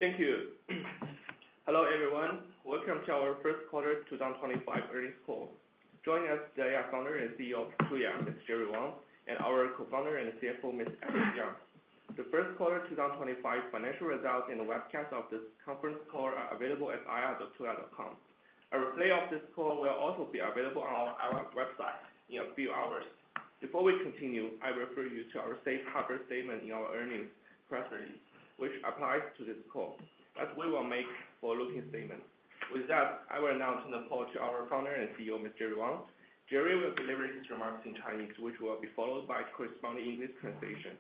Thank you. Hello everyone, welcome to our first quarter 2025 earnings call. Joining us today are founder and CEO of Tuya, Mr. Jerry Wang, and our co-founder and CFO, Mr. Alex Yang. The first quarter 2025 financial results and the webcast of this conference call are available at ir.tuya.com. A replay of this call will also be available on our website in a few hours. Before we continue, I refer you to our safe harbor statement in our earnings press release, which applies to this call, as we will make forward-looking statements. With that, I will now turn the call to our founder and CEO, Mr. Jerry Wang. Jerry will deliver his remarks in Chinese, which will be followed by corresponding English translation.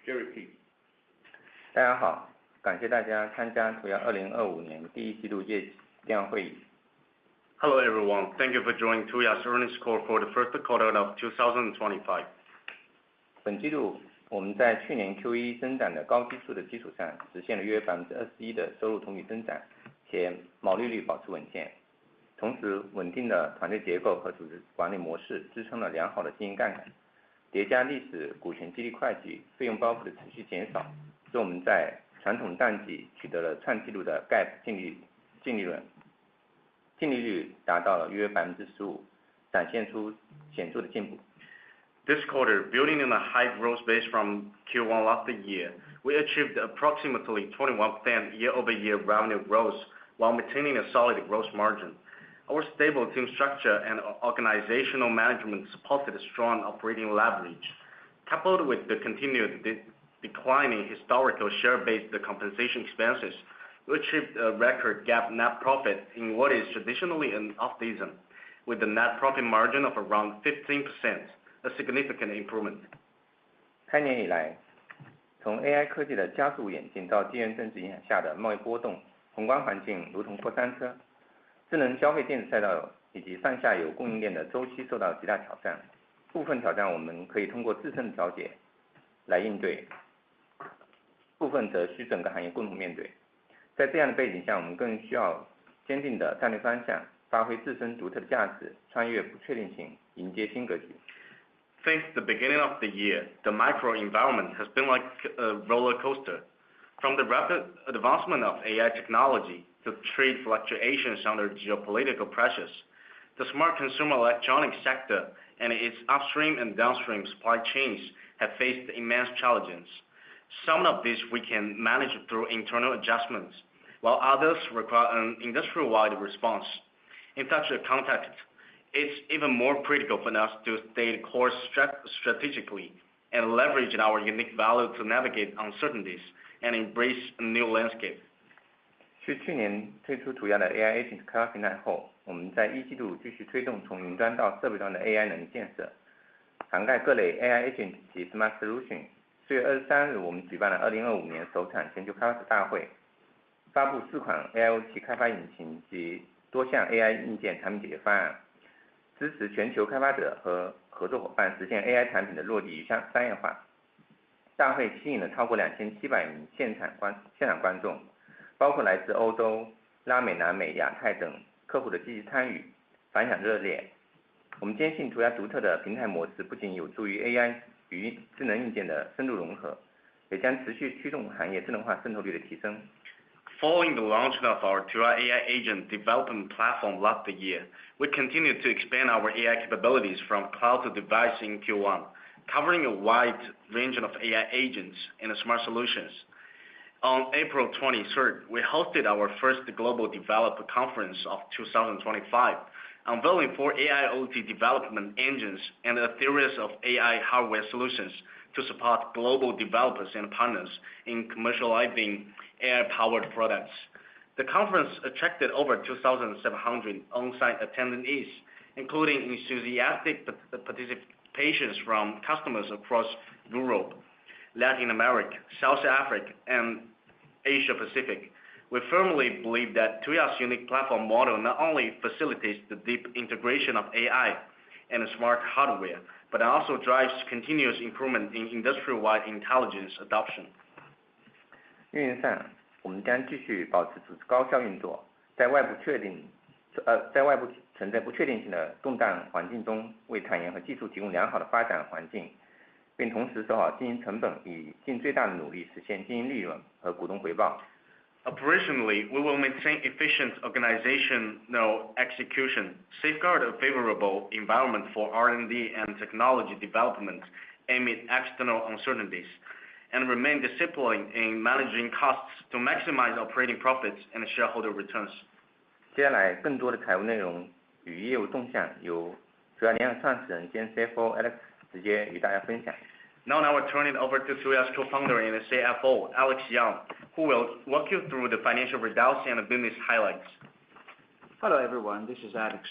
Jerry, please. 大家好，感谢大家参加图亚2025年第一季度业绩电话会议。Hello everyone, thank you for joining Tuya's earnings call for the first quarter of 2025. 本季度我们在去年 Q1 增长的高基数的基础上，实现了约21%的收入同比增长，且毛利率保持稳健。同时，稳定的团队结构和组织管理模式支撑了良好的经营杠杆，叠加历史股权激励会计费用包袱的持续减少，使我们在传统淡季取得了创纪录的 GAAP 净利润。净利率达到了约15%，展现出显著的进步。This quarter, building on a high growth base from Q1 last year, we achieved approximately 21% year-over-year revenue growth while maintaining a solid gross margin. Our stable team structure and organizational management supported strong operating leverage. Coupled with the continued declining historical share-based compensation expenses, we achieved a record GAAP net profit in what is traditionally an off-season, with a net profit margin of around 15%, a significant improvement. 开年以来，从 AI 科技的加速演进到地缘政治影响下的贸易波动，宏观环境如同过山车，智能消费电子赛道以及上下游供应链的周期受到极大挑战。部分挑战我们可以通过自身的调节来应对，部分则需整个行业共同面对。在这样的背景下，我们更需要坚定的战略方向，发挥自身独特的价值，穿越不确定性，迎接新格局。Since the beginning of the year, the macro environment has been like a roller coaster. From the rapid advancement of AI technology to trade fluctuations under geopolitical pressures, the smart consumer electronics sector and its upstream and downstream supply chains have faced immense challenges. Some of these we can manage through internal adjustments, while others require an industry-wide response. In such a context, it's even more critical for us to stay the course strategically and leverage our unique value to navigate uncertainties and embrace a new landscape. 去年推出图亚的 AI Agent 开发平台后，我们在一季度继续推动从云端到设备端的 AI 能力建设，涵盖各类 AI Agent 及 Smart Solution。4月23日，我们举办了2025年首场全球开发者大会，发布4款 AIoT 开发引擎及多项 AI 硬件产品解决方案，支持全球开发者和合作伙伴实现 AI 产品的落地与商业化。大会吸引了超过2700名现场观众，包括来自欧洲、拉美、南美、亚太等客户的积极参与，反响热烈。我们坚信图亚独特的平台模式不仅有助于 AI 与智能硬件的深度融合，也将持续驱动行业智能化渗透率的提升。Following the launch of our Tuya AI Agent development platform last year, we continue to expand our AI capabilities from cloud to device in Q1, covering a wide range of AI agents and smart solutions. On April 23rd, we hosted our first global developer conference of 2025, unveiling 4 AIoT development engines and a series of AI hardware solutions to support global developers and partners in commercializing AI-powered products. The conference attracted over 2,700 on-site attendees, including enthusiastic participations from customers across Europe, Latin America, South Africa, and Asia Pacific. We firmly believe that Tuya's unique platform model not only facilitates the deep integration of AI and smart hardware, but also drives continuous improvement in industry-wide intelligence adoption. 运营上，我们将继续保持组织高效运作，在外部存在不确定性的动荡环境中，为产业和技术提供良好的发展环境，并同时守好经营成本，以尽最大的努力实现经营利润和股东回报。Operationally, we will maintain efficient organizational execution, safeguard a favorable environment for R&D and technology development amid external uncertainties, and remain disciplined in managing costs to maximize operating profits and shareholder returns. 接下来，更多的财务内容与业务动向由主要联合创始人兼 CFO Alex 直接与大家分享。Now I will turn it over to Tuya's co-founder and CFO Alex Yang, who will walk you through the financial results and business highlights. Hello everyone, this is Alex.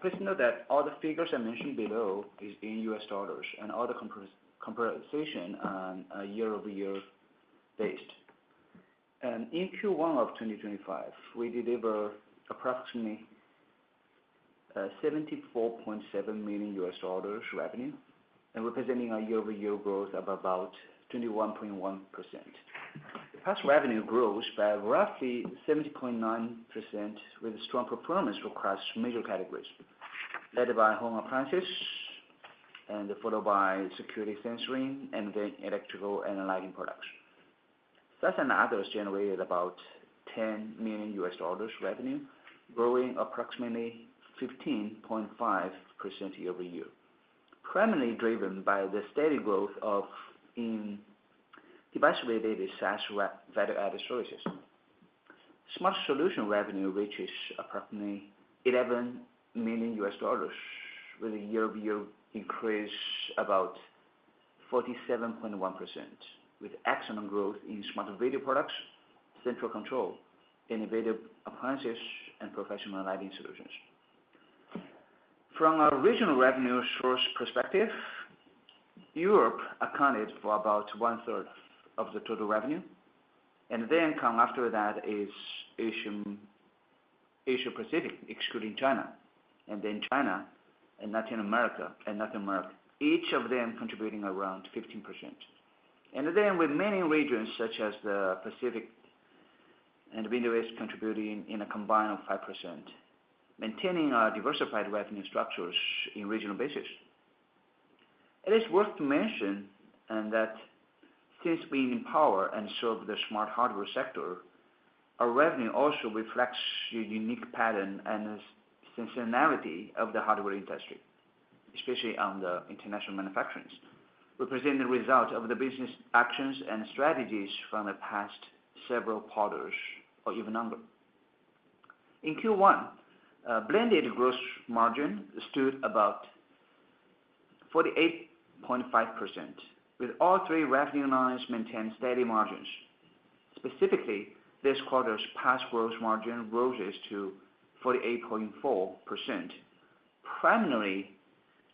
Please note that all the figures I mentioned below is in US dollars and all the comparison on a year-over-year based. In Q1 of 2025, we deliver approximately $74.7 million revenue, and representing a year-over-year growth of about 21.1%. The PaaS revenue grows by roughly 70.9% with strong performance across major categories, led by home appliances, and followed by security sensoring, and then electrical and lighting products. SaaS and others generated about $10 million revenue, growing approximately 15.5% year-over-year, primarily driven by the steady growth of in device-related SaaS value-added services. Smart solution revenue reaches approximately $11 million, with a year-over-year increase about 47.1%, with excellent growth in smart video products, central control, innovative appliances, and professional lighting solutions. From a regional revenue source perspective, Europe accounted for about 1/3 of the total revenue, and then come after that is Asia Pacific, excluding China, and then China and Latin America, each of them contributing around 15%. And then with many regions such as the Pacific and Middle East contributing in a combined of 5%, maintaining diversified revenue structures in regional basis. It is worth to mention that since we empower and serve the smart hardware sector, our revenue also reflects the unique pattern and seasonality of the hardware industry, especially on the international manufacturing, representing the result of the business actions and strategies from the past several quarters or even longer. In Q1, blended gross margin stood about 48.5%, with all three revenue lines maintained steady margins. Specifically, this quarter's PaaS gross margin roses to 48.4%, primarily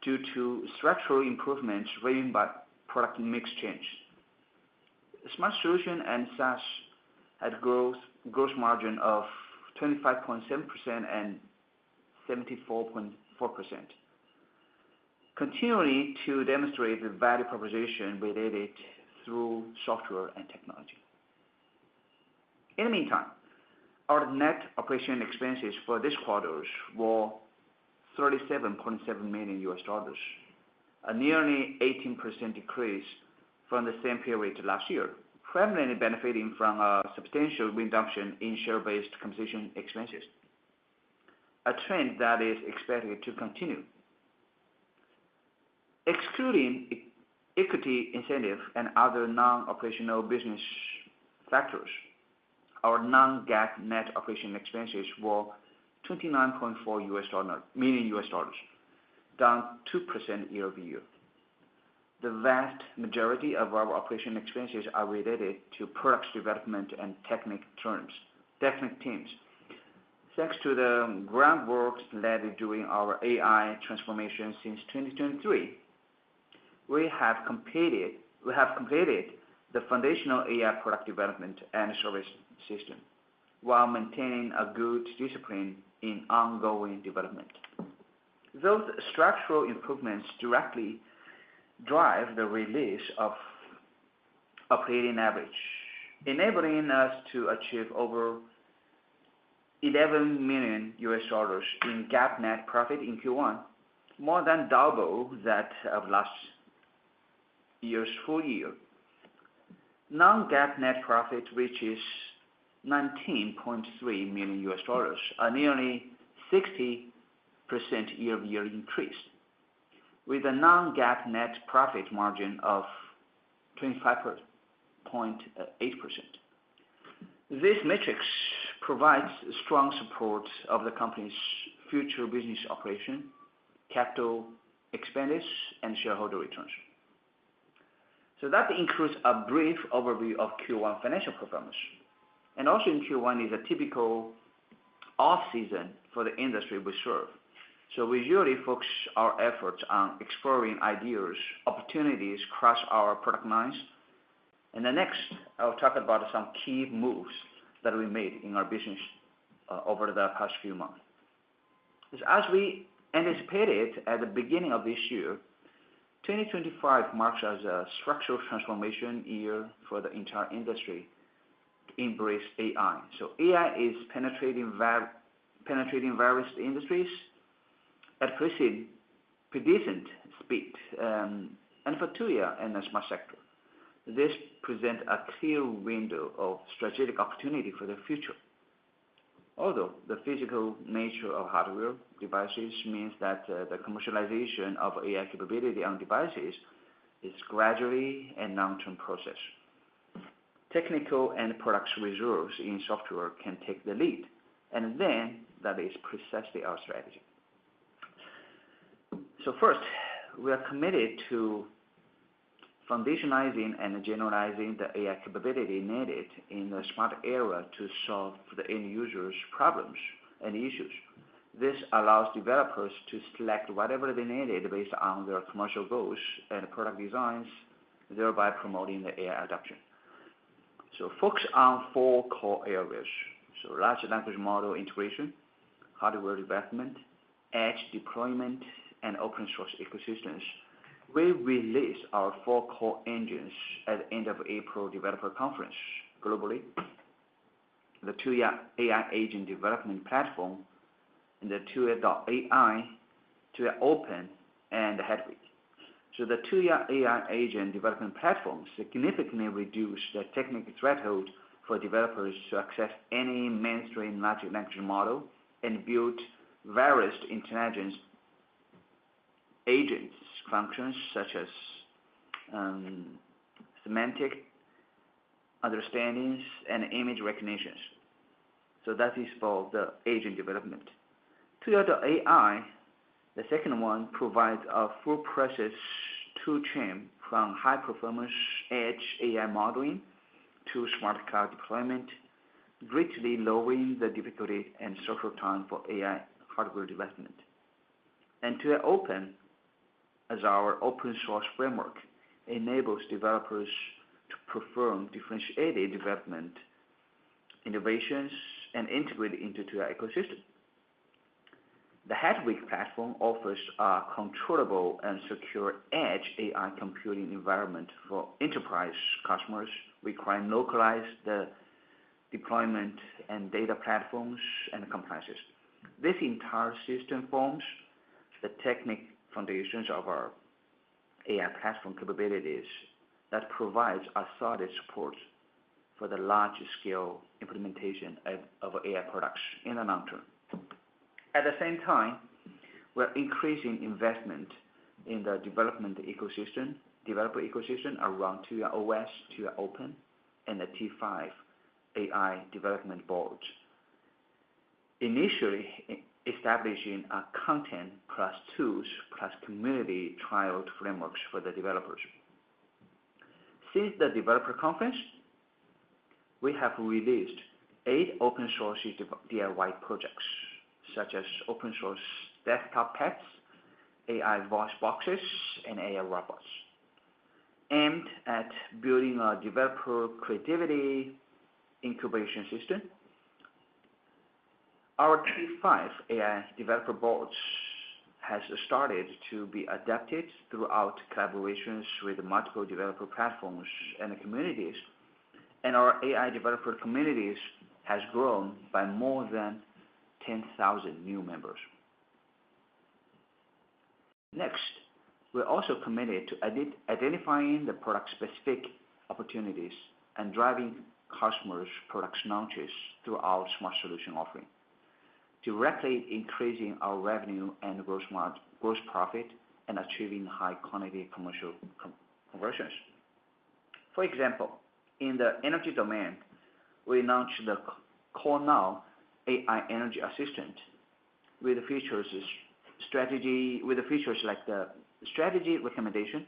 due to structural improvements driven by product mix change. Smart Solution and SaaS had gross margin of 25.7% and 74.4%, continuing to demonstrate the value proposition related through software and technology. In the meantime, our net operation expenses for this quarter were $37.7 million, a nearly 18% decrease from the same period last year, primarily benefiting from a substantial reduction in share-based compensation expenses, a trend that is expected to continue. Excluding equity incentive and other non-operational business factors, our non-GAAP net operation expenses were $29.4 million, down 2% year-over-year. The vast majority of our operation expenses are related to product development and technical teams. Thanks to the groundwork led during our AI transformation since 2023, we have completed the foundational AI product development and service system, while maintaining a good discipline in ongoing development. Those structural improvements directly drive the release of operating average, enabling us to achieve over $11 million in GAAP net profit in Q1, more than double that of last year's full year. Non-GAAP net profit reaches $19.3 million, a nearly 60% year-over-year increase, with a non-GAAP net profit margin of 25.8%. This metrics provides strong support of the company's future business operation, capital expenditures, and shareholder returns. So that includes a brief overview of Q1 financial performance. And also in Q1 is a typical off-season for the industry we serve. So we usually focus our efforts on exploring ideas, opportunities across our product lines. And then next, I'll talk about some key moves that we made in our business over the past few months. As we anticipated at the beginning of this year, 2025 marks as a structural transformation year for the entire industry to embrace AI. So AI is penetrating various industries at decent speed. And for Tuya and the smart sector, this presents a clear window of strategic opportunity for the future. Although the physical nature of hardware devices means that the commercialization of AI capability on devices is gradually a long-term process. Technical and product reserves in software can take the lead, and then that is precisely our strategy. So first, we are committed to foundationalizing and generalizing the AI capability needed in the smart era to solve the end users' problems and issues. This allows developers to select whatever they needed based on their commercial goals and product designs, thereby promoting the AI adoption. So focus on 4 core areas. So large language model integration, hardware development, edge deployment, and open source ecosystems. We released our 4 core engines at the end of April developer conference globally. The Tuya AI agent development platform, and the Tuya.ai, Tuya Open, and Hedwig. So the Tuya AI agent development platform significantly reduced the technical threshold for developers to access any mainstream large language model and build various intelligence agents functions such as semantic understandings and image recognitions. So that is for the agent development. Tuya.ai, the second one, provides a full process tool chain from high performance edge AI modeling to smart cloud deployment, greatly lowering the difficulty and cycle time for AI hardware development. And Tuya Open, as our open source framework, enables developers to perform differentiated development innovations and integrate into Tuya ecosystem. The Hedwig platform offers a controllable and secure edge AI computing environment for enterprise customers requiring localized deployment and data platforms and compliances. This entire system forms the technical foundations of our AI platform capabilities that provides a solid support for the large-scale implementation of AI products in the long term. At the same time, we're increasing investment in the developer ecosystem around Tuya OS, Tuya Open, and the T5 AI development board. Initially, establishing a content plus tools plus community trial frameworks for the developers. Since the developer conference, we have released 8 open source DIY projects, such as open source desktop pets, AI voice boxes, and AI robots, aimed at building a developer creativity incubation system. Our T5 AI developer boards has started to be adapted throughout collaborations with multiple developer platforms and communities, and our AI developer communities has grown by more than 10,000 new members. Next, we're also committed to identifying the product-specific opportunities and driving customers' production launches through our smart solution offering, directly increasing our revenue and gross profit and achieving high-quality commercial conversions. For example, in the energy domain, we launched the Call Now AI Energy Assistant with features like the strategy recommendation,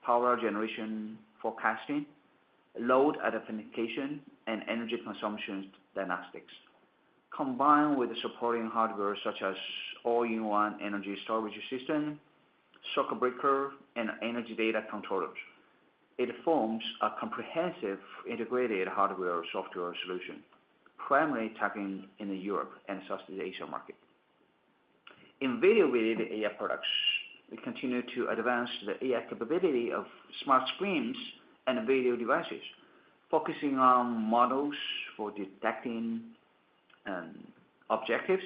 power generation forecasting, load identification, and energy consumption diagnostics, combined with supporting hardware such as all-in-one energy storage system, circuit breaker, and energy data controllers. It forms a comprehensive integrated hardware-software solution, primarily targeting in the Europe and Southeast Asia market. In video-related AI products, we continue to advance the AI capability of smart screens and video devices, focusing on models for detecting objectives,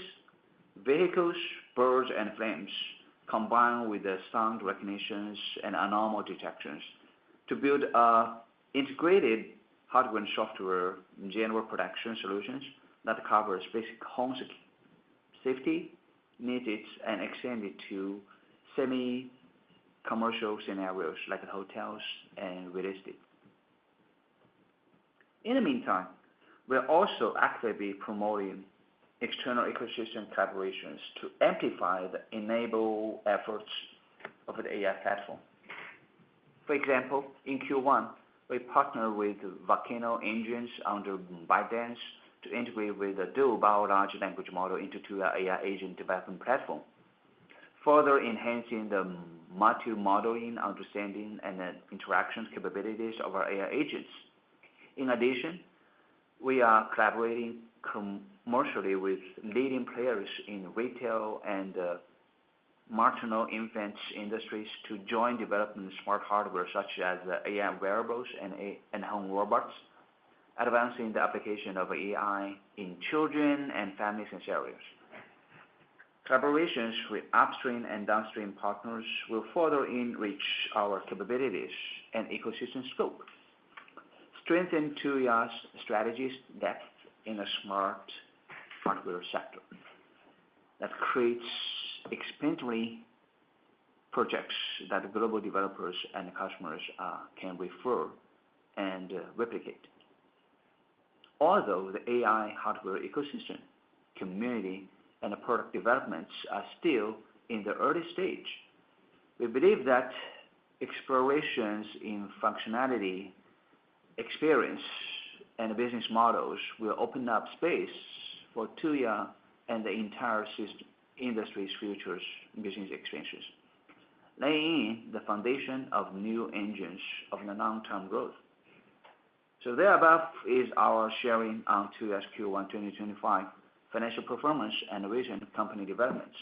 vehicles, birds, and flames, combined with the sound recognitions and anomaly detections to build integrated hardware and software general production solutions that covers basic home safety needs and extended to semi-commercial scenarios like hotels and real estate. In the meantime, we're also actively promoting external ecosystem collaborations to amplify the enable efforts of the AI platform. For example, in Q1, we partnered with Volcano Engines under ByteDance to integrate with the Doubao large language model into Tuya AI agent development platform, further enhancing the multi-modeling understanding and the interaction capabilities of our AI agents. In addition, we are collaborating commercially with leading players in retail and maternal infants industries to join developing smart hardware such as AI wearables and home robots, advancing the application of AI in children and family scenarios. Collaborations with upstream and downstream partners will further enrich our capabilities and ecosystem scope, strengthen Tuya's strategies depth in the smart hardware sector that creates expandingly projects that global developers and customers can refer and replicate. Although the AI hardware ecosystem, community, and product developments are still in the early stage, we believe that explorations in functionality, experience, and business models will open up space for Tuya and the entire industry's future business expansions, laying the foundation of new engines of the long-term growth. So there above is our sharing on Tuya's Q1 2025 financial performance and recent company developments.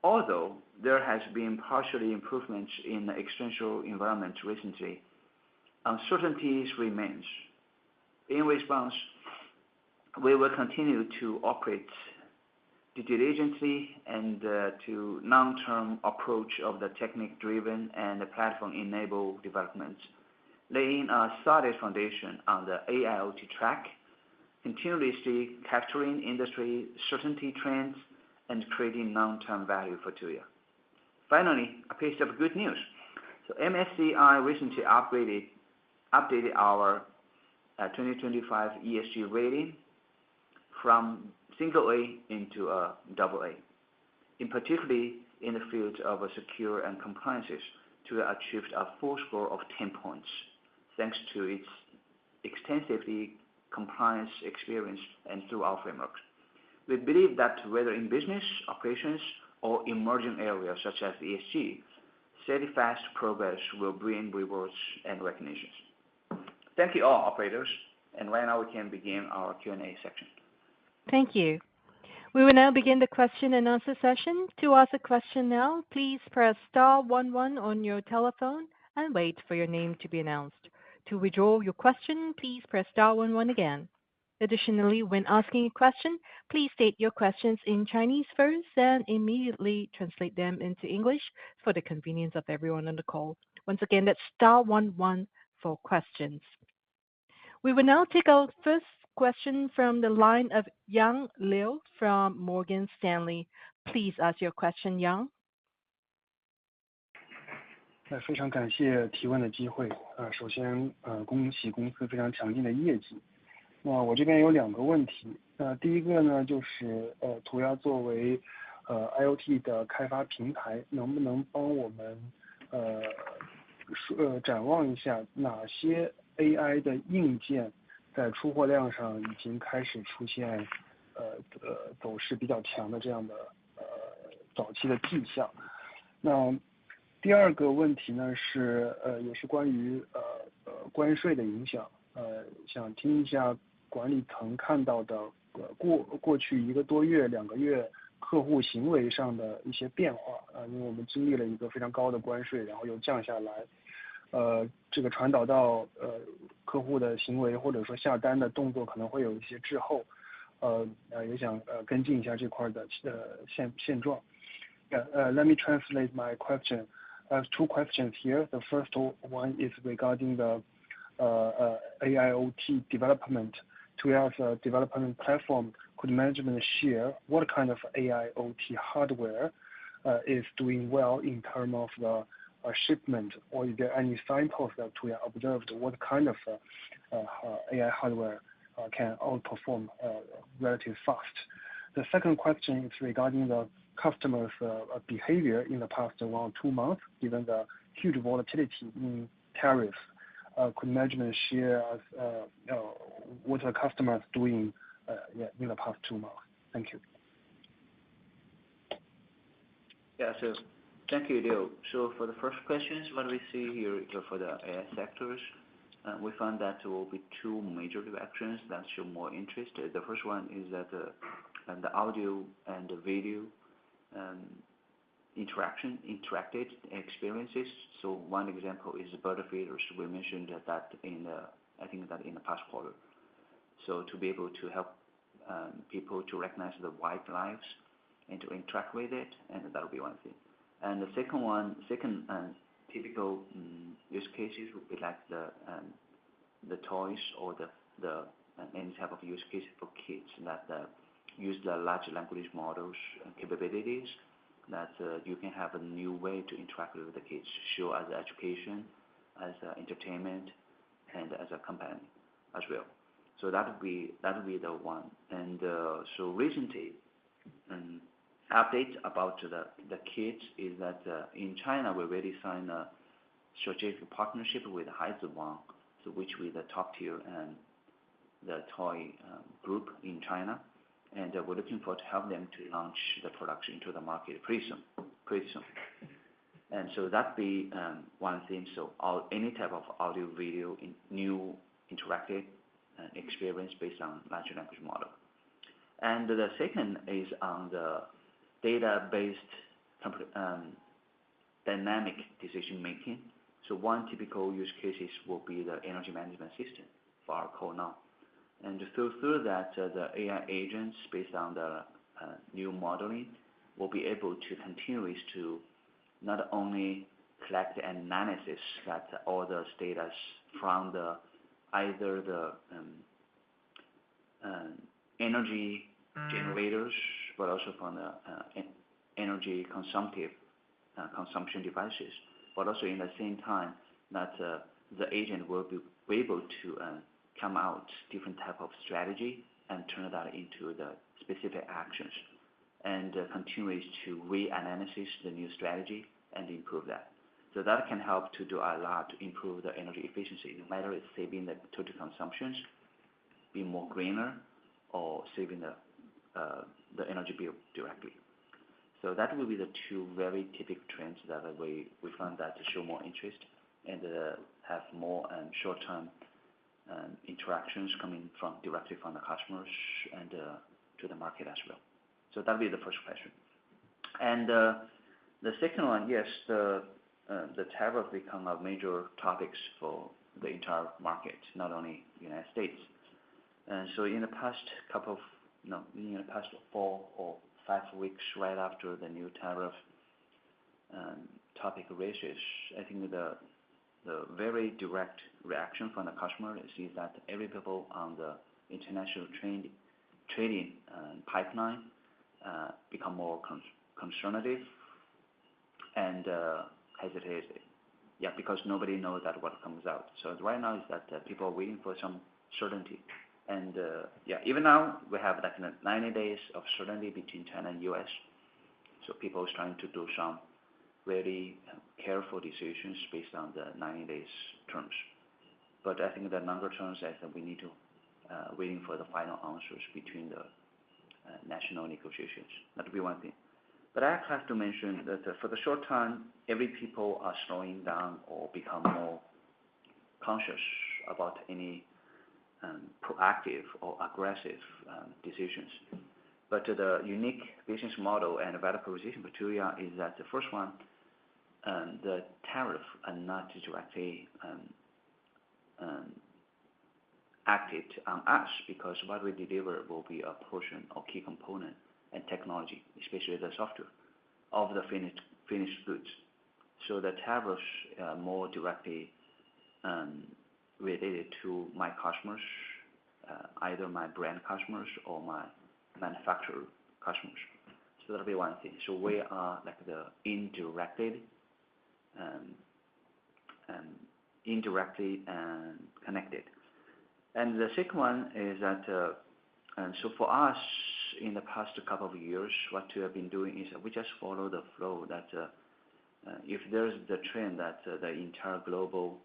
Although there has been partially improvements in the external environment recently, uncertainties remains. In response, we will continue to operate diligently and to long-term approach of the technique-driven and the platform-enabled developments, laying a solid foundation on the AIoT track, continuously capturing industry certainty trends and creating long-term value for Tuya. Finally, a piece of good news. So MSCI recently updated our 2025 ESG rating from single A into a double A. In particular, in the field of secure and compliances, Tuya achieved a full score of 10 points, thanks to its extensively compliance experience and through our frameworks. We believe that whether in business, operations, or emerging areas such as ESG, steadfast progress will bring rewards and recognitions. Thank you all, operators. And right now we can begin our Q&A section. Thank you. We will now begin the question and answer session. To ask a question now, please press star 11 on your telephone and wait for your name to be announced. To withdraw your question, please press star 11 again. Additionally, when asking a question, please state your questions in Chinese first and immediately translate them into English for the convenience of everyone on the call. Once again, that's star 11 for questions. We will now take our first question from the line of Yang Liu from Morgan Stanley. Please ask your question, Yang. 非常感谢提问的机会。首先，恭喜公司非常强劲的业绩。那我这边有2个问题。第一个呢，就是Tuya作为IoT 的开发平台，能不能帮我们展望一下哪些 AI 的硬件在出货量上已经开始出现走势比较强的这样的早期的迹象。那第二个问题呢是也是关于关税的影响，想听一下管理层看到的过去1个多月、2个月客户行为上的一些变化因为我们经历了一个非常高的关税，然后又降下来，这个传导到客户的行为或者说下单的动作可能会有一些滞后，也想跟进一下这块的现状。Let me translate my question. I have 2 questions here. The first one is regarding the AIoT development. Tuya's development platform, could management share what kind of AIoT hardware is doing well in terms of the shipment, or is there any signpost that Tuya observed what kind of AI hardware can outperform relatively fast? The second question is regarding the customers' behavior in the past 1 or 2 months, given the huge volatility in tariffs. Could management share what the customers doing in the past 2 months? Thank you. Yeah, so thank you, Liu. So for the first questions, what we see here for the AI sectors, we found that there will be 2 major directions that show more interest. The first one is that the audio and the video interacted experiences. So one example is bird feeders. We mentioned that I think that in the past quarter. So to be able to help people to recognize the wildlife and to interact with it, and that will be one thing. And the second typical use cases would be like the toys or the any type of use case for kids that use the large language models capabilities, that you can have a new way to interact with the kids, show as education, as entertainment, and as a company as well. So that would be the one. And so recently, update about the kids is that in China we already signed a strategic partnership with Hsiao, so which is the top tier and the toy group in China, and we're looking forward to help them to launch the production into the market pretty soon. And so that'd be one thing. So any type of audio, video, new interactive experience based on large language model. And the second is on the data-based dynamic decision making. So one typical use cases will be the energy management system for our call now. And through that, the AI agents based on the new modeling will be able to continue to not only collect and analysis that all the data from either the energy generators, but also from the energy consumption devices, but also in the same time that the agent will be able to come out different type of strategy and turn that into the specific actions, and continues to reanalysis the new strategy and improve that. So that can help to do a lot to improve the energy efficiency, no matter it's saving the total consumptions, be more greener, or saving the energy bill directly. So that will be the 2 very typical trends that we found that to show more interest and have more short-term interactions coming directly from the customers and to the market as well. So that will be the first question. And the second one, yes, the tariff become a major topics for the entire market, not only United States. And so in the past 4 or 5 weeks right after the new tariff topic raises, I think the the very direct reaction from the customer is that every people on the international trading pipeline become more conservative and hesitated. Yeah, because nobody knows that what comes out. So right now is that people are waiting for some certainty. And yeah, even now we have like 90 days of certainty between China and US. So people is trying to do some very careful decisions based on the 90 days terms. But I think the longer terms is that we need to waiting for the final answers between the national negotiations. That would be one thing. But I have to mention that for the short time, every people are slowing down or become more conscious about any proactive or aggressive decisions. But the unique business model and value proposition for Tuya is that the first one, the tariff are not directly acted on us, because what we deliver will be a portion or key component and technology, especially the software of the finished goods. So the tariffs are more directly related to my customers, either my brand customers or my manufacturer customers. So that'll be one thing. So we are like the indirectly connected. And the second one is that, and so for us, in the past couple of years, what we have been doing is we just follow the flow that if there's the trend that the entire global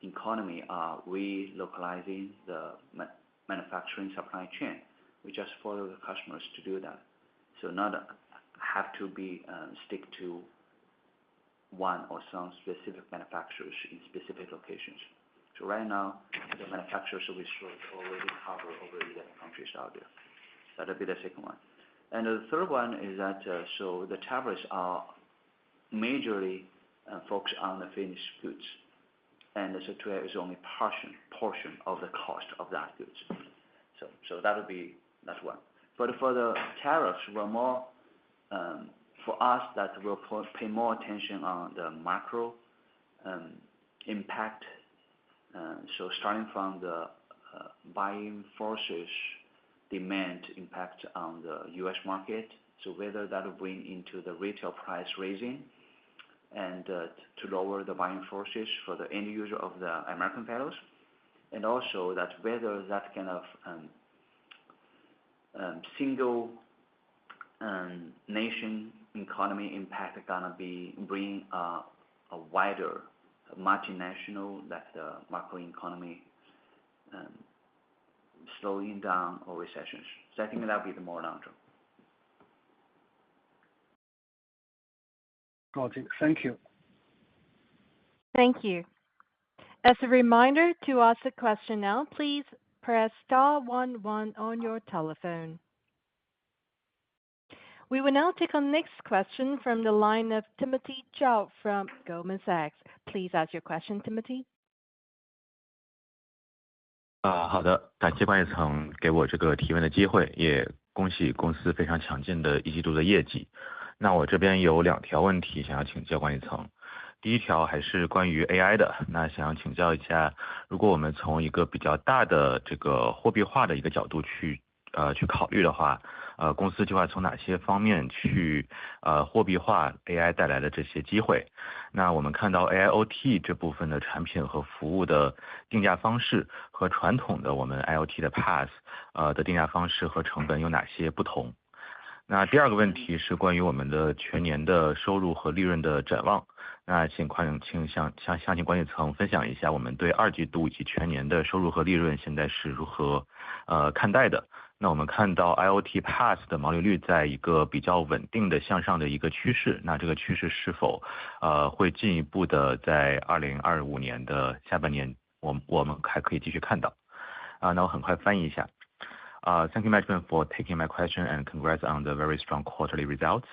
economy are relocalizing the manufacturing supply chain, we just follow the customers to do that. So not have to be stick to one or some specific manufacturers in specific locations. So right now, the manufacturers we already cover over 11 countries out there. That'll be the second one. And the third one is that so the tariffs are majorly focused on the finished goods, and the Tuya is only portion of the cost of that goods. So that would be that one. But for the tariffs, we're more for us that we'll pay more attention on the macro impact. So starting from the buying forces demand impact on the U.S. market, so whether that will bring into the retail price raising and to lower the buying forces for the end user of the American fellows, and also that whether that kind of single nation economy impact gonna be bring a wider multinational, like the macro economy slowing down or recessions. So I think that would be the more long term. Got it. Thank you. Thank you. As a reminder, to ask a question now, please press star 11 on your telephone. We will now take our next question from the line of Timothy Zhao from Goldman Sachs. Please ask your question, Timothy. 好的，感谢管理层给我这个提问的机会，也恭喜公司非常强劲的一季度的业绩。那我这边有2条问题想要请教管理层。第一条还是关于 AI 的，那想要请教一下，如果我们从一个比较大的这个货币化的一个角度去考虑的话，公司计划从哪些方面去货币化 AI 带来的这些机会？那我们看到 AIoT 这部分的产品和服务的定价方式和传统的我们 IoT 的 PaaS 的定价方式和成本有哪些不同？那第二个问题是关于我们的全年的收入和利润的展望。那请管理层分享一下我们对2季度以及全年的收入和利润现在是如何看待的。那我们看到 IoT PaaS 的毛利率在一个比较稳定的向上的一个趋势，那这个趋势是否会进一步的在2025年的下半年我们还可以继续看到？那我很快翻译一下。Thank you, management, for taking my question, and congrats on the very strong quarterly results.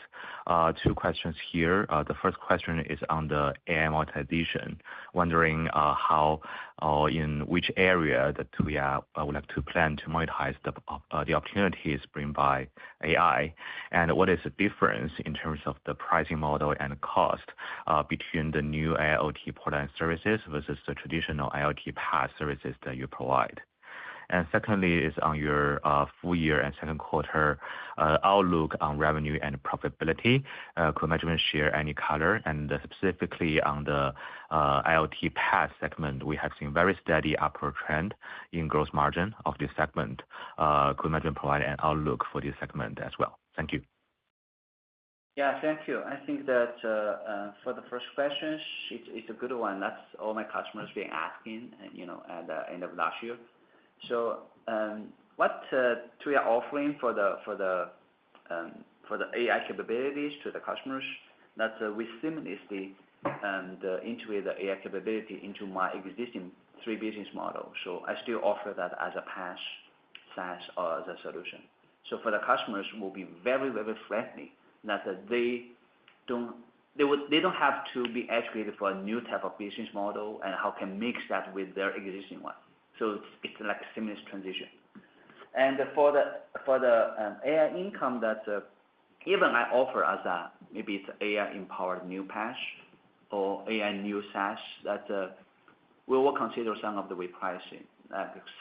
Two questions here. The first question is on the AI monetization. Wondering how or in which area that Tuya would like to plan to monetize the opportunities bring by AI, and what is the difference in terms of the pricing model and cost between the new AloT product and services versus the traditional IoT PaaS services that you provide? And secondly is on your full year and second quarter outlook on revenue and profitability. Could management share any color? And specifically on the IoT PaaS segment, we have seen very steady upward trend in gross margin of this segment. Could management provide an outlook for this segment as well? Thank you. Yeah, thank you. I think that for the first question, it's a good one. That's all my customers been asking, at the end of last year. So what Tuya offering for the AI capabilities to the customers, that we seamlessly integrate the AI capability into my existing 3 business models. So I still offer that as a PaaS, SaaS, or as a solution. So for the customers, will be very, very friendly, that they don't have to be educated for a new type of business model and how can mix that with their existing one. So it's like a seamless transition. And for the AI income that even I offer as a, maybe it's AI empowered new PaaS or AI new SaaS, that we will consider some of the repricing.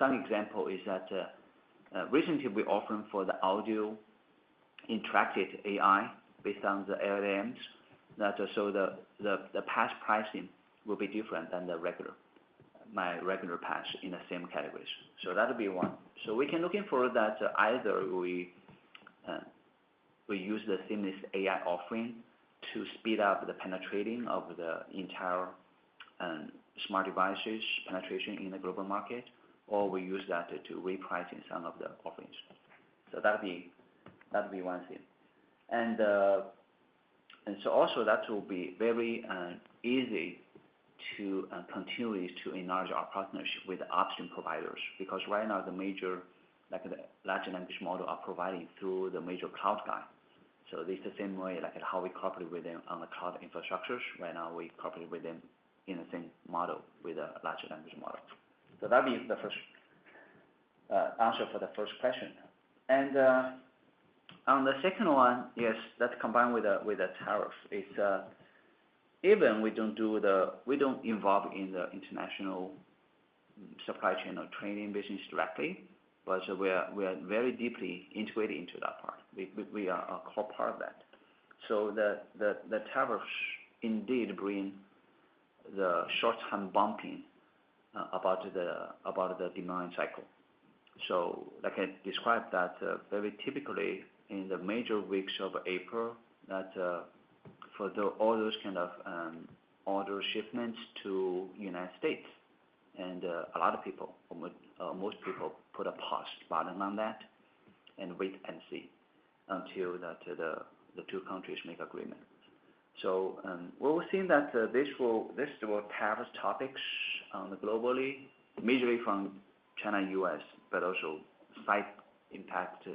Some example is that recently we offered for the audio interactive AI based on the LLMs, that so the PaaS pricing will be different than my regular PaaS in the same categories. So that'll be one. So we can looking for that either we use the seamless AI offering to speed up the penetrating of the entire smart devices penetration in the global market, or we use that to repricing some of the offerings. So that'll be one thing. And so also that will be very easy to continue to enlarge our partnership with the upstream providers, because right now the major, like the large language model are providing through the major cloud guy. So this is the same way like how we cooperate with them on the cloud infrastructures. Right now we cooperate with them in the same model with a large language model. So that'll be the first answer for the first question. And on the second one, yes, that's combined with a tariff. It's even we don't involve in the international supply chain or trading business directly, but we are very deeply integrated into that part. We are a core part of that. So the tariffs indeed bring the short-term bumping about the demand cycle. So like I described that very typically in the major weeks of April, that for all those kind of order shipments to United States, and a lot of people, most people put a pause button on that and wait and see until that the two countries make agreement. So we'll see that this will tariff topics globally, majorly from China and US, but also side impact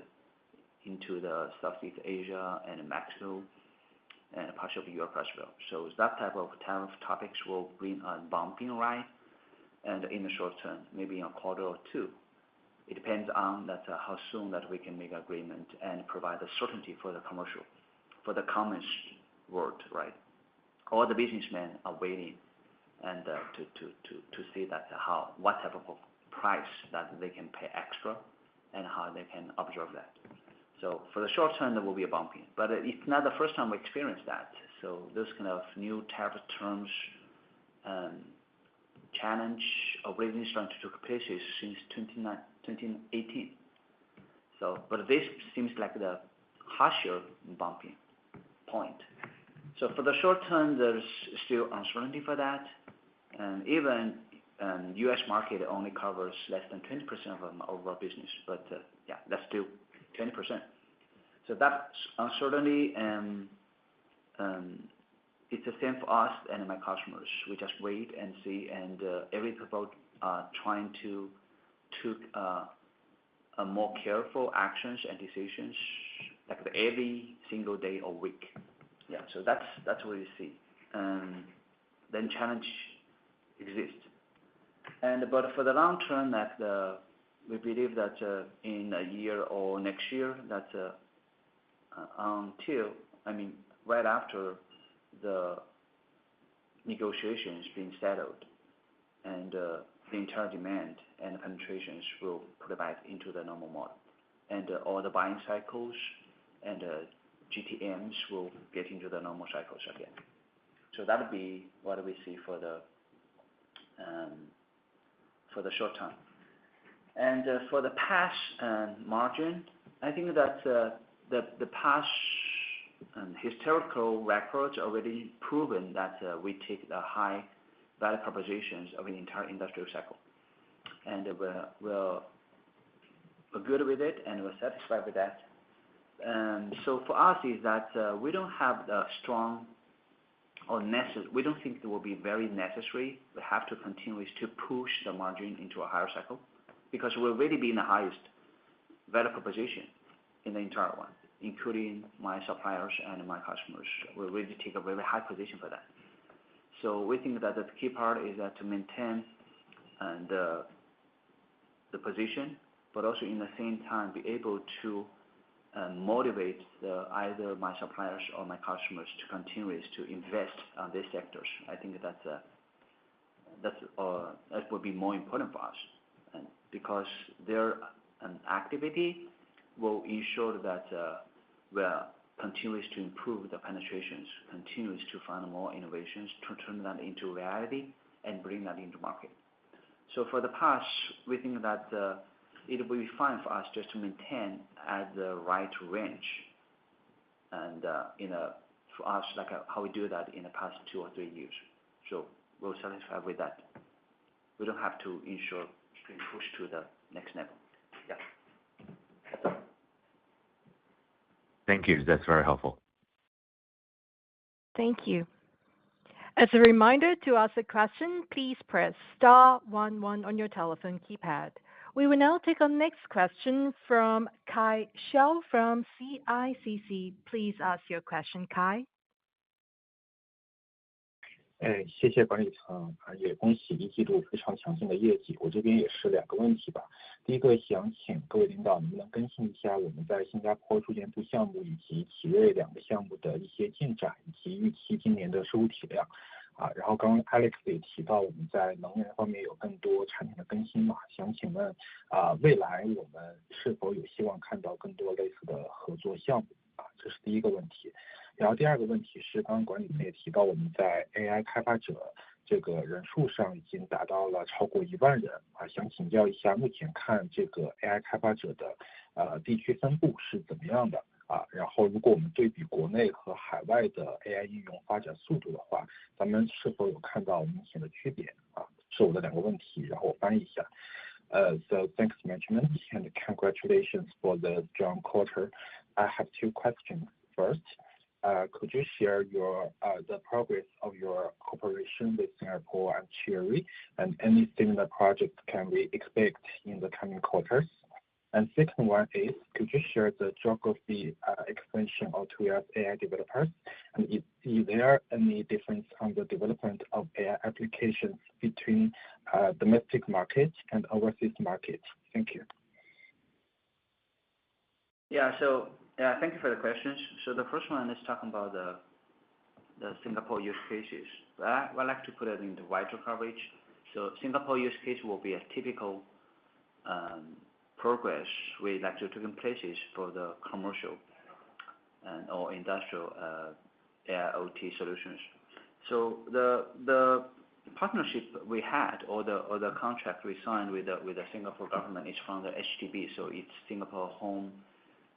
into the Southeast Asia and Mexico and parts of Europe as well. So that type of tariff topics will bring a bumping ride, and in the short term, maybe in a quarter or two. It depends on that how soon that we can make agreement and provide the certainty for the commercial, for the commerce world, right? All the businessmen are waiting and to see that what type of price that they can pay extra and how they can absorb that. So for the short term, there will be a bumping, but it's not the first time we experience that. So those kind of new tariff terms challenge already starting to take place since 2018. So, but this seems like the harsher bumping point. So for the short term, there's still uncertainty for that, and even U.S. market only covers less than 20% of our business, but yeah, that's still 20%. So that's uncertainty, and it's the same for us and my customers. We just wait and see, and every people are trying to more careful actions and decisions like every single day or week. Yeah, so that's what we see. And then challenge exists. But for the long term, we believe that in a year or next year, that right after the negotiations being settled, and the entire demand and penetrations will put it back into the normal model, and all the buying cycles and GTMs will get into the normal cycles again. So that would be what we see for the short term. And for the PaaS margin, I think that the PaaS historical records already proven that we take the high value propositions of an entire industrial cycle, and we're good with it, and we're satisfied with that. So for us is that we don't have the strong or we don't think it will be very necessary. We have to continue to push the margin into a higher cycle, because we'll already be in the highest value proposition in the entire one, including my suppliers and my customers. We really take a very high position for that. So we think that the key part is that to maintain the position, but also in the same time be able to motivate either my suppliers or my customers to continue to invest on these sectors. I think that would be more important for us, and because their activity will ensure that we're continues to improve the penetrations, continues to find more innovations to turn that into reality and bring that into market. So for the past, we think that it will be fine for us just to maintain at the right range, and for us, like how we do that in the past 2 or 3 years. So we're satisfied with that. We don't have to ensure to push to the next level. Yeah. That's all. Thank you. That's very helpful. Thank you. As a reminder, to ask a question, please press star 11 on your telephone keypad. We will now take our next question from Hsiao from CICC. Please ask your question, Kai. 谢谢管理层，也恭喜一季度非常强劲的业绩。我这边也是2个问题吧。第一个想请各位领导能不能更新一下我们在新加坡住建部项目以及奇瑞2个项目的一些进展，以及预期今年的收入体量。然后刚刚 Alex 也提到我们在能源方面有更多产品的更新嘛，想请问未来我们是否有希望看到更多类似的合作项目？这是第一个问题。然后第2个问题是，刚刚管理层也提到我们在 AI 开发者这个人数上已经达到了超过1万人想请教一下，目前看这个 AI 开发者的地区分布是怎么样的？然后如果我们对比国内和海外的 AI 应用发展速度的话，咱们是否有看到明显的区别？是我的2个问题，然后我翻译一下。So thanks management and congratulations for the strong quarter. I have 2 questions. First, could you share the progress of your cooperation with Singapore and Chile, and any similar projects can we expect in the coming quarters? And second one is, could you share the geography expansion of Tuya's AI developers? And is there any difference on the development of AI applications between domestic markets and overseas markets? Thank you. Thank you for the questions. So the first one is talking about the Singapore use cases. I would like to put it into wider coverage. So Singapore use case will be a typical progress with actually taking places for the commercial and or industrial AIoT solutions. So the partnership we had or the contract we signed with the Singapore government is from the HDB, so it's Singapore Home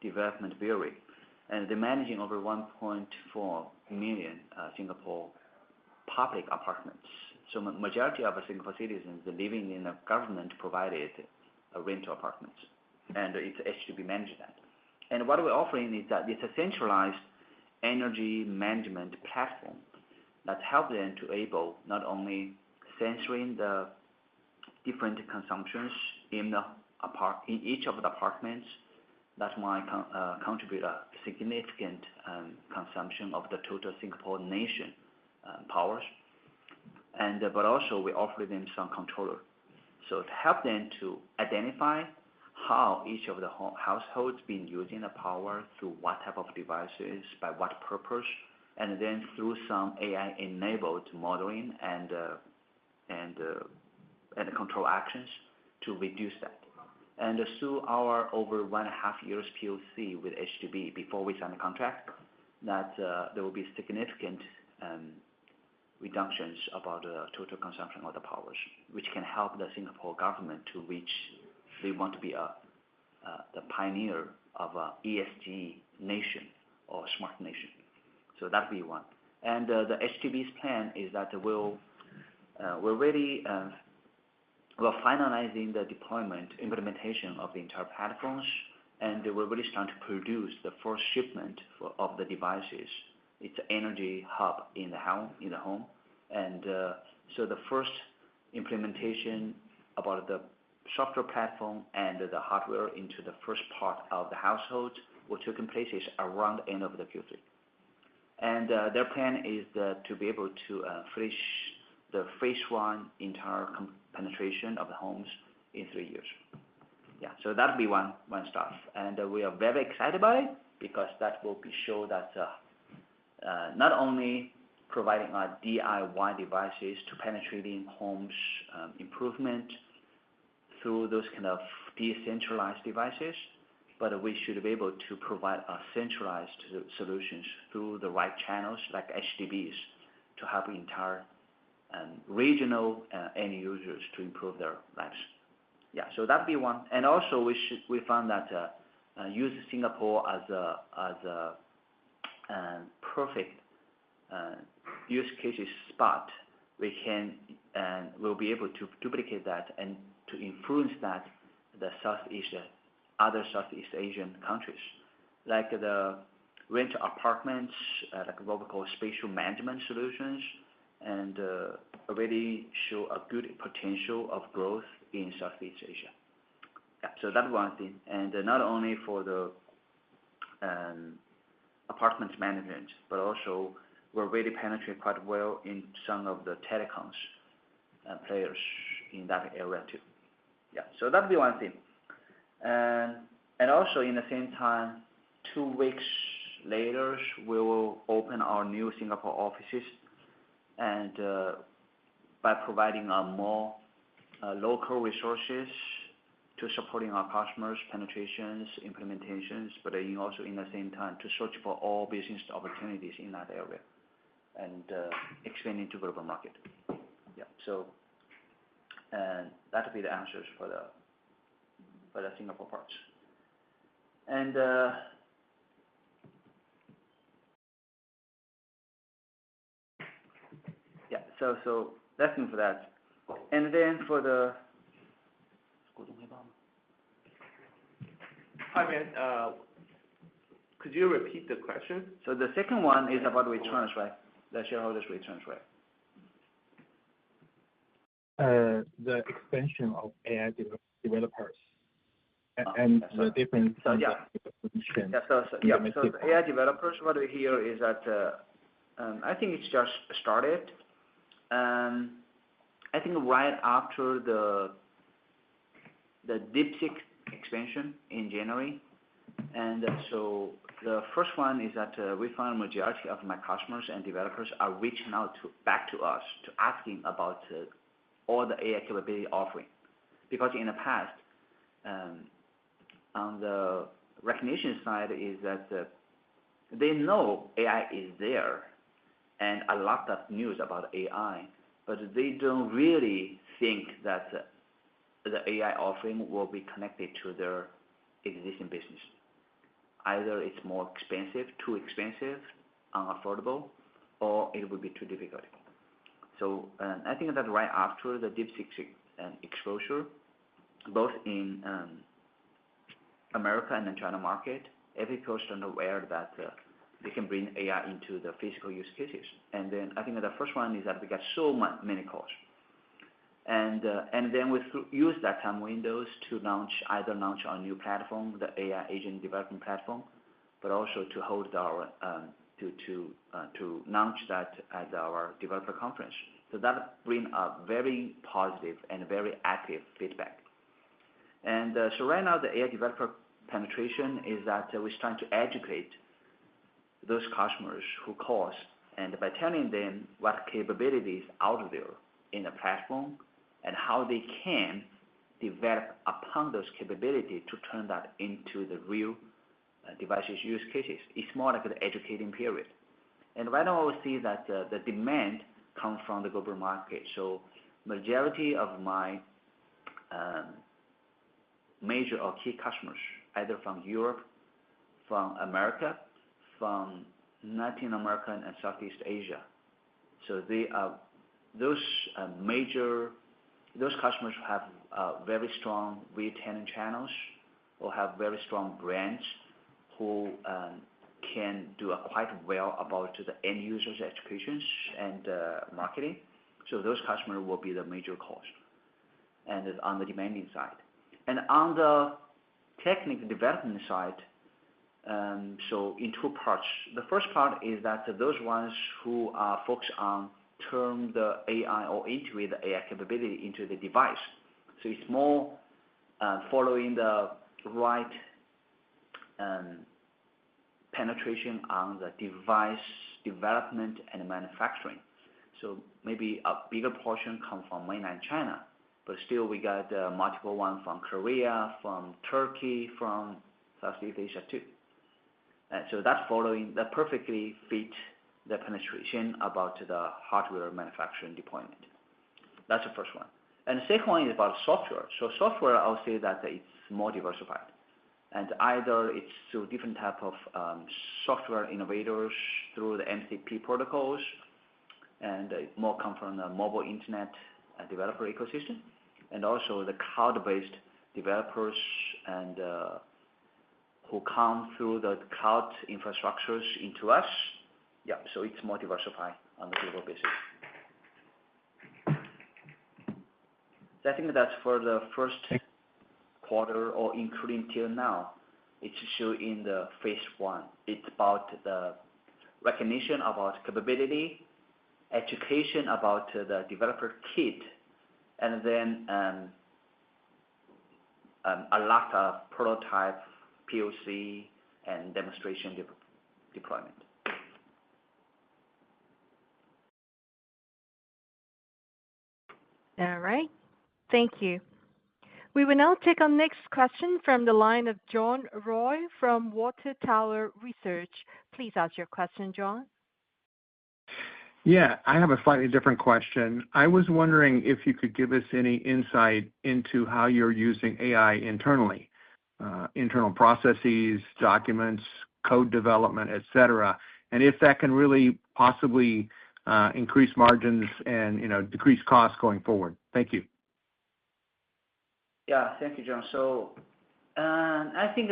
Development Bureau, and they're managing over 1.4 million Singapore public apartments. So majority of Singapore citizens are living in a government provided rental apartments, and it's HDB managing that. And what we're offering is that it's a centralized energy management platform that helps them to able not only censoring the different consumptions in the in each of the apartments, that might contribute a significant consumption of the total Singapore nation powers. But also we offer them some controller. So to help them to identify how each of the households been using the power through what type of devices, by what purpose, and then through some AI-enabled modeling and control actions to reduce that. And through our over 1.5 years POC with HDB before we sign the contract, that there will be significant reductions about the total consumption of the powers, which can help the Singapore government to reach. They want to be the pioneer of a ESG nation or smart nation. So that'd be one. And the HDB's plan is that we're finalizing the deployment implementation of the entire platforms, and we're really starting to produce the first shipment of the devices. It's an energy hub in the home, and so the first implementation about the software platform and the hardware into the first part of the household will take place around the end of the Q3. And their plan is to be able to finish the phase 1 entire penetration of the homes in 3 years. Yeah, so that'll be one stuff, and we are very excited about it because that will show that not only providing our DIY devices to penetrating homes improvement through those kind of decentralized devices, but we should be able to provide centralized solutions through the right channels like HDBs to help entire regional end users to improve their lives. Yeah, so that'd be one. And also we found that use Singapore as a perfect use cases spot. We'll be able to duplicate that and to influence that the other Southeast Asian countries, like the rent apartments, like what we call spatial management solutions, and already show a good potential of growth in Southeast Asia. Yeah, so that's one thing. And not only for the apartment management, but also we're really penetrate quite well in some of the telecoms players in that area too. Yeah, so that'd be one thing. And also in the same time, 2 weeks later, we will open our new Singapore offices, and by providing more local resources to supporting our customers' penetrations, implementations, but also in the same time to search for all business opportunities in that area and expanding to global market. Yeah, so that will be the answers for the Singapore parts. And yeah, so that's it for that. And then for the Hi, man. Could you repeat the question? So the second one is about returns, right? The shareholders' returns, right? The expansion of AI developers and the different. So yeah. So the AI developers, what we hear is that I think it's just started. I think right after the DeepSeek expansion in January, and so the first one is that we found majority of my customers and developers are reaching out back to us to asking about all the AI capability offering, because in the past, on the recognition side is that they know AI is there and a lot of news about AI, but they don't really think that the AI offering will be connected to their existing business. Either it's more expensive, too expensive, unaffordable, or it will be too difficult. So I think that right after the DeepSeek exposure, both in America and the China market, every person aware that they can bring AI into the physical use cases. And then I think that the first one is that we got so many calls. And then we use that time windows to either launch our new platform, the AI agent development platform, but also to hold our to launch that at our developer conference. So that bring a very positive and very active feedback. And so right now the AI developer penetration is that we're trying to educate those customers who call us, and by telling them what capabilities out there in the platform and how they can develop upon those capabilities to turn that into the real devices use cases. It's more like the educating period. And right now we see that the demand comes from the global market. So majority of my major or key customers, either from Europe, from America, from Latin America and Southeast Asia. So they are those customers have very strong retailing channels or have very strong brands who can do quite well about the end users educations and marketing. So those customers will be the major cost, and on the demanding side. And on the technical development side, so in two parts. The first part is that those ones who are focused on turn the AI or integrate the AI capability into the device. So it's more following the right penetration on the device development and manufacturing. So maybe a bigger portion comes from mainland China, but still we got multiple ones from Korea, from Turkey, from Southeast Asia too. And so that perfectly fit the penetration about the hardware manufacturing deployment. That's the first one. And the second one is about software. So software, I'll say that it's more diversified. And either it's through different type of software innovators through the MCP protocols, and more come from the mobile internet developer ecosystem, and also the cloud-based developers and who come through the cloud infrastructures into us. Yeah, so it's more diversified on the global basis. So I think that's for the first quarter or including till now. It's still in the phase one. It's about the recognition about capability, education about the developer kit, and then a lot of prototype, POC, and demonstration deployment. All right. Thank you. We will now take our next question from the line of John Roy from Water Tower Research. Please ask your question, John. Yeah, I have a slightly different question. I was wondering if you could give us any insight into how you're using AI internally, internal processes, documents, code development, et cetera, and if that can really possibly increase margins and decrease costs going forward. Thank you. Yeah, thank you, John. So I think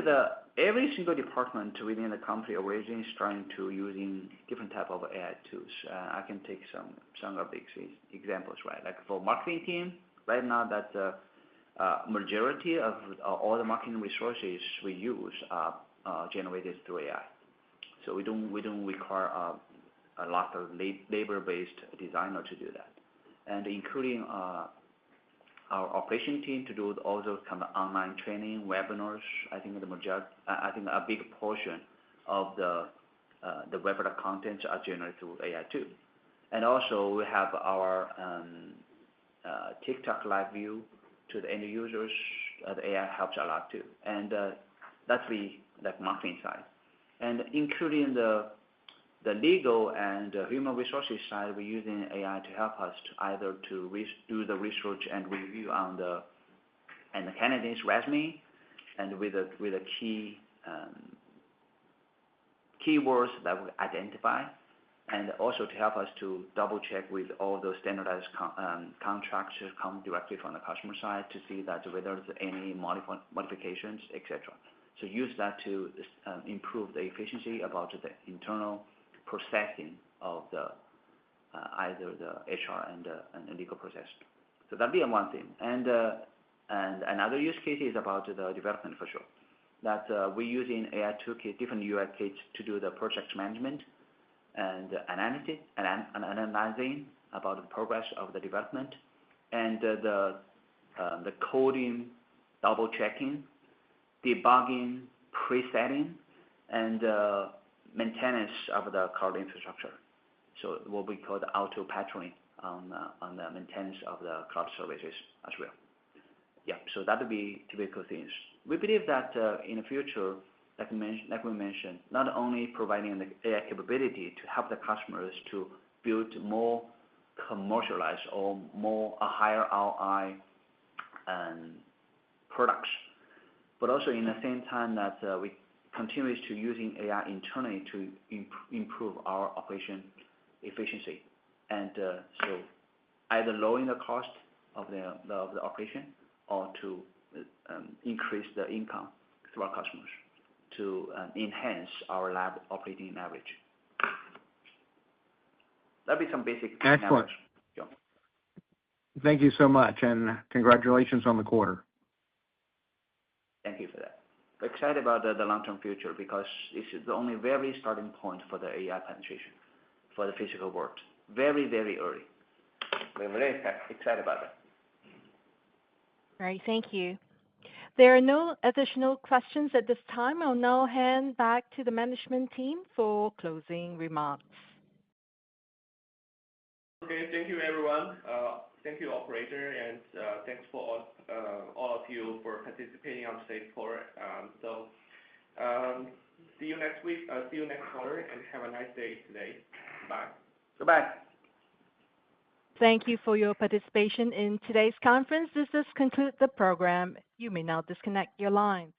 every single department within the company originally is trying to using different type of AI tools. I can take some of the examples, right? Like for marketing team, right now that the majority of all the marketing resources we use are generated through AI. So we don't require a lot of labor-based designer to do that, and including our operation team to do all those kind of online training, webinars. I think a big portion of the webinar contents are generated through AI too. And also we have our TikTok live view to the end users. The AI helps a lot too. And that's the marketing side. And including the legal and human resources side, we're using AI to help us to either to do the research and review on the candidate's resume, and with the key keywords that we identify, and also to help us to double check with all those standardized contracts that come directly from the customer side to see that whether there's any modifications, etc. So use that to improve the efficiency about the internal processing of the either the HR and the legal process. So that'll be one thing. And another use case is about the development for sure. That we're using AI toolkit, different UI kits to do the project management and analyzing about the progress of the development and the coding, double checking, debugging, presetting, and maintenance of the cloud infrastructure. So what we call the auto patterning on the maintenance of the cloud services as well. Yeah, so that would be typical things. We believe that in the future, like we mentioned, not only providing the AI capability to help the customers to build more commercialized or a higher ROI products, but also in the same time that we continue to using AI internally to improve our operation efficiency, and so either lowering the cost of the operation or to increase the income through our customers to enhance our lab operating average. That'll be some basic Excellent. Yeah. Thank you so much, and congratulations on the quarter. Thank you for that. We're excited about the long-term future because this is the only very starting point for the AI penetration for the physical world. Very, very early. We're very excited about it. All right, thank you. There are no additional questions at this time. I'll now hand back to the management team for closing remarks. Okay, thank you, everyone. Thank you, operator, and thanks for all of you for participating on today's call. See you next week. See you next quarter, and have a nice day today. Bye. Goodbye. Thank you for your participation in today's conference. This does conclude the program. You may now disconnect your line.